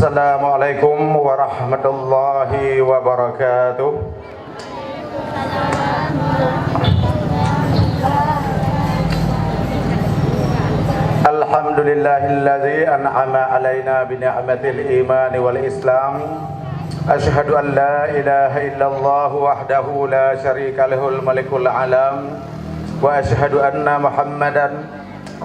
Assalamualaikum warahmatullahi wabarakatuh. Alhamdulillahilladzi an'ama alaina bi ni'matil iman wal islam. Asyhadu an la ilaha illallah wahdahu la syarika lahul malikul alam. Wa asyhadu anna Muhammadan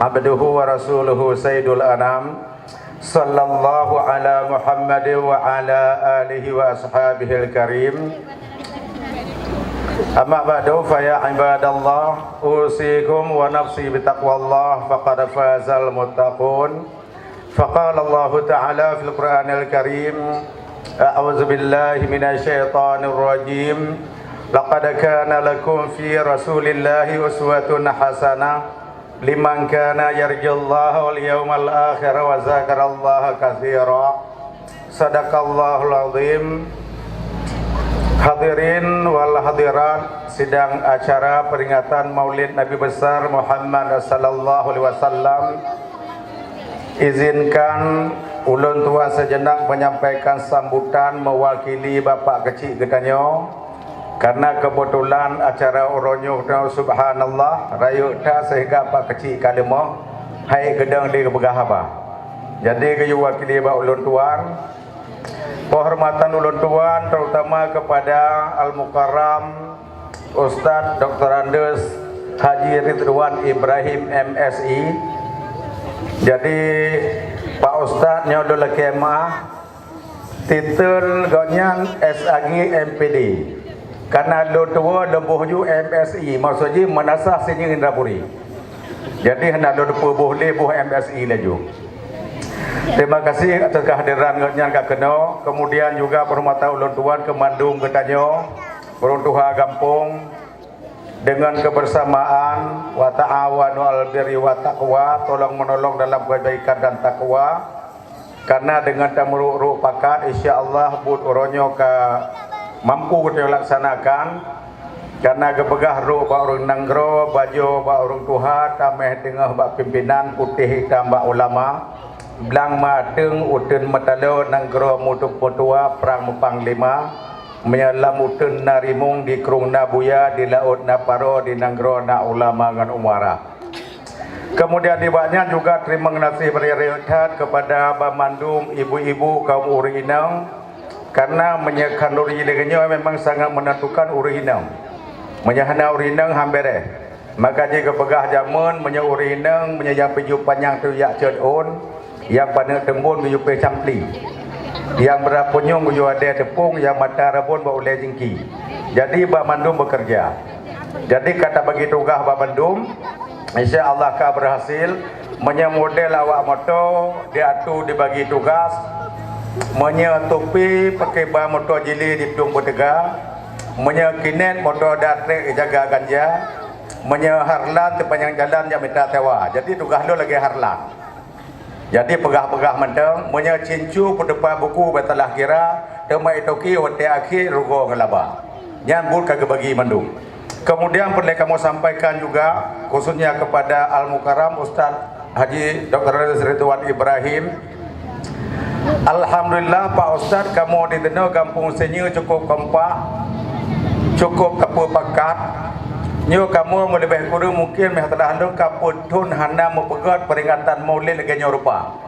abduhu wa rasuluhu sayyidul anam. Sallallahu ala Muhammad wa ala alihi wa ashabihil karim. Amma ba'du fa ya ibadallah, usikum wa nafsi bitaqwallah faqad fazal muttaqun. Faqala Allah ta'ala fil Qur'anil Karim, a'udzu billahi minasy syaithanir rajim. Laqad kana lakum fi Rasulillahi uswatun hasanah liman kana yarjullaha wal yawmal akhir wa zakarallaha katsira. Sadaqallahul azim. Hadirin wal hadirat, sidang acara peringatan Maulid Nabi besar Muhammad sallallahu alaihi wasallam, izinkan ulun tua sejenak menyampaikan sambutan mewakili bapak kecil getanyo. Karena kebetulan acara uronyo subhanallah rayu ta sehingga pak kecil kalemo hai gedang di begahaba. Jadi kayu wakili ba ulun tuan, penghormatan ulun tuan terutama kepada Al-Mukarram Ustaz Dr. Andes Haji Ridwan Ibrahim MSI. Jadi Pak Ustaz nyodol kemah titel gonyan SAG MPD. Karena lo tua lebuh ju MSI, maksudnya menasah sini Indrapuri. Jadi hendak lo boleh buh MSI laju. Terima kasih atas kehadiran yang kak keno. Kemudian juga permata ulun tuan ke Mandung ketanyo, peruntuha kampung dengan kebersamaan wa ta'awanu al birri wa taqwa, tolong menolong dalam kebaikan dan takwa. Karena dengan tamuruk pakat insyaallah bud uronyo ka mampu kita laksanakan. Karena kepegah roh ba orang nanggro, bajo ba orang tuha, tameh tengah ba pimpinan putih hitam ba ulama, belang mateng utun matalo nanggro mutuk potua perang panglima, menyalam utun narimung di krung nabuya di laut naparo di nanggro na ulama ngan umara. Kemudian dibanya juga terima kasih berikat kepada Bamandum ibu-ibu kaum urinang. Karena menyekan urinang memang sangat menentukan urinang. Menyahana urinang hambere. Maka jika pegah jamun menye urinang menyayang peju panjang tu yak cedon, yang pada tembun meju pe campli. Yang berapunyung meju ada tepung, yang mata rabun ba oleh jengki. Jadi Ba Mandum bekerja. Jadi kata bagi tugas Ba Mandum, insya-Allah ka berhasil menyemodel awak moto diatu dibagi tugas. Menyetupi pakai bah motor jili di Pedung Betega, menyekinet motor datrek jaga ganja, menyeharlan sepanjang jalan yang minta tewa. Jadi tugas lo lagi harlan. Jadi pegah-pegah menteng, menyecincu pedepan buku betalah kira, temai toki wate akhir rugo ngelaba. Nyambut kagak bagi Mandung. Kemudian perlu kamu sampaikan juga khususnya kepada Al-Mukarram Ustaz Haji Dr. Ridwan Ibrahim. Alhamdulillah Pak Ustaz, kamu di tengah kampung sini cukup kompak, cukup kepepakat. Nyo kamu lebih kurang mungkin meh telah handung kaputun hana mempegat peringatan Maulid lagi rupa.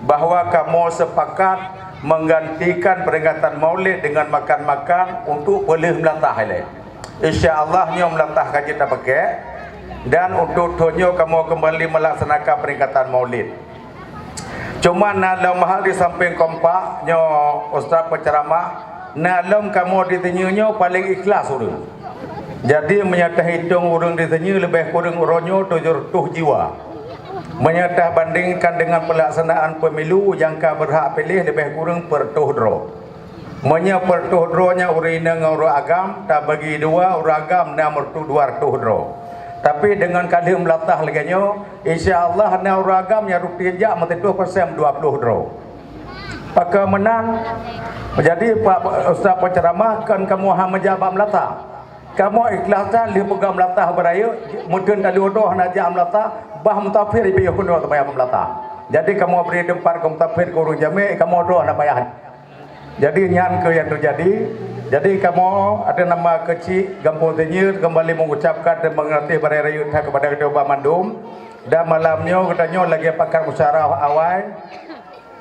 Bahwa kamu sepakat menggantikan peringatan Maulid dengan makan-makan untuk boleh melatah ini. Insya-Allah nyo melatah kaji tak pakai, dan untuk tonyo kamu kembali melaksanakan peringatan Maulid. Cuma dalam hal di samping kompak nyo Ustaz penceramah, dalam kamu ditanyo paling ikhlas urang. Jadi menyata hitung urang ditanyo lebih kurang uronyo 700 jiwa. Menyata bandingkan dengan pelaksanaan pemilu yang ka berhak pilih lebih kurang pertuhdro. Menya pertuhdronya urina ngoro agam tak bagi dua uragam na mertu 200 dro. Tapi dengan kali melatah laginya, insya-Allah na uragam yang rupiah jak mati 2% 20 dro. Pakai menang. Jadi Pak Ustaz penceramah kan kamu ha menjawab melatah. Kamu ikhlasan li pegang melatah beraya, mungkin kali udah nak jam melatah, bah mutafir ibu kuno tu bayar melatah. Jadi kamu beri tempat kamu tapir ke urung jami, kamu doa nak payah. Jadi nyan ke yang terjadi. Jadi kamu ada nama kecil Kampung Tenyir kembali mengucapkan dan mengerti pada rakyat kepada Ketua Bandung. Dan malamnya katanya lagi pakar musyawarah awal.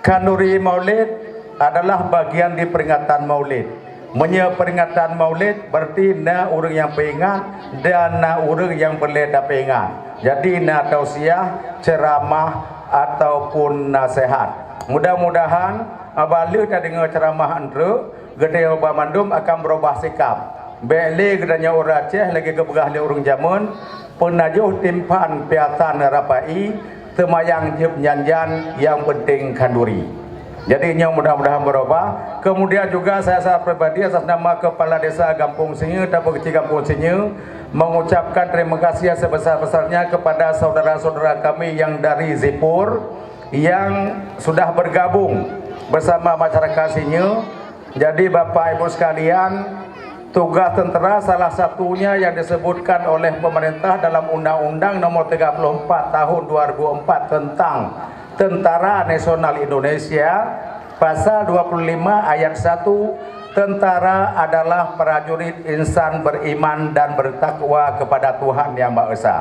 Kanuri Maulid adalah bagian di peringatan Maulid. Peringatan Maulid berarti na orang yang peringat dan na orang yang boleh dah peringat. Jadi na tausiah, ceramah ataupun nasihat. Mudah-mudahan abala dah dengar ceramah andre, Gedai Bandung akan berubah sikap. Beli gedanya orang Aceh lagi keberah le orang Jamun, penajuh timpan piatan rapai, temayang jeb nyanjan yang penting kanduri. Jadi yang mudah-mudahan berubah. Kemudian juga saya pribadi atas nama Kepala Desa Kampung Sinyu dan Kecil Kampung Sinyu mengucapkan terima kasih sebesar-besarnya kepada saudara-saudara kami yang dari Zipur yang sudah bergabung bersama masyarakat Sinyu. Jadi Bapak Ibu sekalian, tugas tentera salah satunya yang disebutkan oleh pemerintah dalam Undang-Undang Nomor 34 Tahun 2004 tentang Tentara Nasional Indonesia, pasal 25 ayat 1, tentara adalah prajurit insan beriman dan bertakwa kepada Tuhan Yang Maha Esa.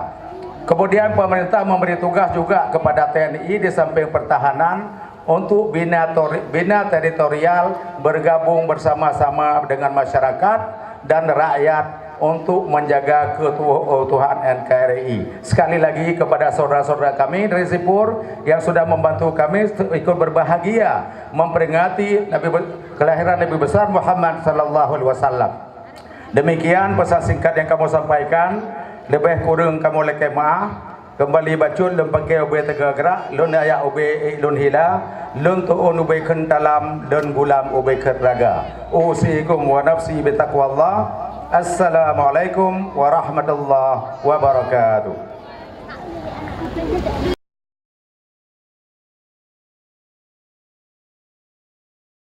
Kemudian pemerintah memberi tugas juga kepada TNI di samping pertahanan untuk bina teritorial, bergabung bersama-sama dengan masyarakat dan rakyat untuk menjaga keutuhan NKRI. Sekali lagi kepada saudara-saudara kami dari Zipur yang sudah membantu kami ikut berbahagia memperingati kelahiran Nabi besar Muhammad sallallahu alaihi wasallam. Demikian pesan singkat yang kamu sampaikan. Lebih kurang kamu lekeh maaf. Kembali bacun lem pakai ubay tega gerak, lun ayak ubay lun hila, lun tuun ubay kentalam, lun gulam ubay keraga. Usikum wa nafsi bitaqwallah. Assalamualaikum warahmatullahi wabarakatuh.